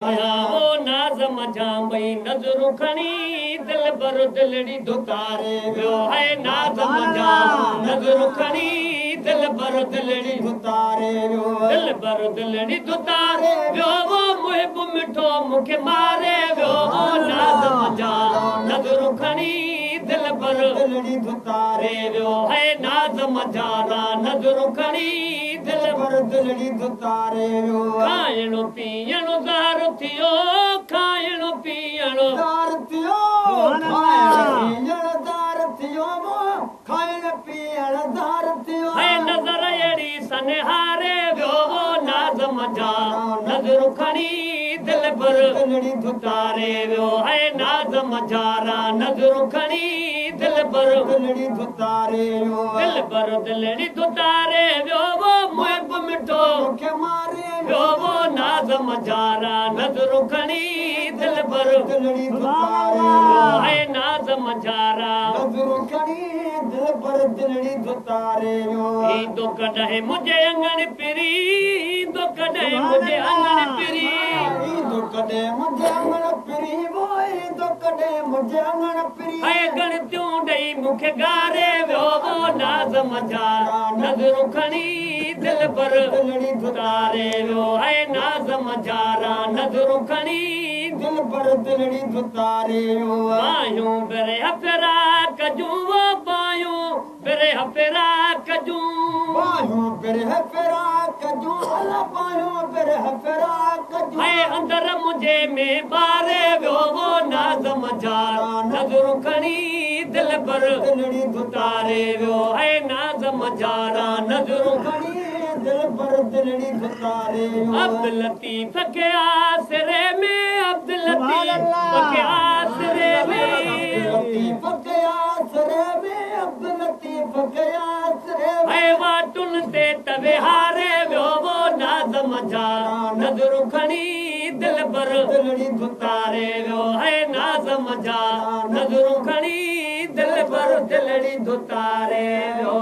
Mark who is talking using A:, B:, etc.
A: वो नाज़म जांबई नज़रूं खणी दिल बर दिलड़ी दुतारे वियो है नाज़म जा नज़रूं खणी दिल बर दिलड़ी दुतारे वियो दिल बर दिलड़ी दुतारे वियो वो मुहिब मिठो मूंखे मारे वियो वो नाज़म जा नज़रूं खणी दिल बर दिलड़ी दुतारे वियो है नाज़म जा नज़रूं खणी दिल बर दिलड़ी दुतारे वियो खाइणो पीअणो ज़हर थियो खाइणो पीअणो ज़हर थियो ज़हर थियो खाइण पीअण ज़हर थियो है नज़र अहिड़ी सनहारे वियो वो नाज़म जा नज़रूं खणी दिल बर दिलड़ी दुतारे वियो है नाज़म जा नज़रूं खणी दिल बर दिलड़ी दुतारे वियो दिल बर दिलड़ी दुतारे वियो वो मुहिब मिठो मूंखे मारे वियो वो नाज़म जा नज़रूं खणी दिल बर दिलड़ी दुतारे वियो है नाज़म जा नज़रूं खणी दिल बर दिलड़ी दुतारे वियो ईंदो कॾहिं मुंहिंजे अंगण पिरी ईंदो कॾहिं मुंहिंजे अंगण पिरी ईंदो कॾहिं मुंहिंजे अंगण पिरी वो ईंदो कॾहिं मुंहिंजे अंगण पिरी है गणतियूं ॾेई मूंखे गारे वियो वो नाज़म जा नज़रूं खणी दिल बर दिलड़ी दुतारे वियो है नाज़म जा नज़रूं खणी दिल बर दिलड़ी दुतारे वियो बायूं बेरे हफ़रा कजूं वो बायूं बेरे हफ़रा कजूं बायूं बेरे हफ़रा कजूं अला बायूं बेरे हफ़रा कजूं है अंदर मुंहिंजे में बारे वियो वो नाज़म जा नज़रूं खणी दिल बर दिलड़ी दुतारे वियो है नाज़म जा नज़रूं खणी दिल बर दिलड़ी दुतारे अब्दुल लतीफ़ के आसरे में अब्दुल लतीफ़ के आसरे में लतीफ़ के आसरे में अब्दुल लतीफ़ के आसरे में वाटुन ते तवे हारे वियो वो नाज़म जा नज़रूं खणी दिल बर दिलड़ी दुतारे वियो है नाज़म जा नज़रूं खणी दिल बर दिलड़ी दुतारे वियो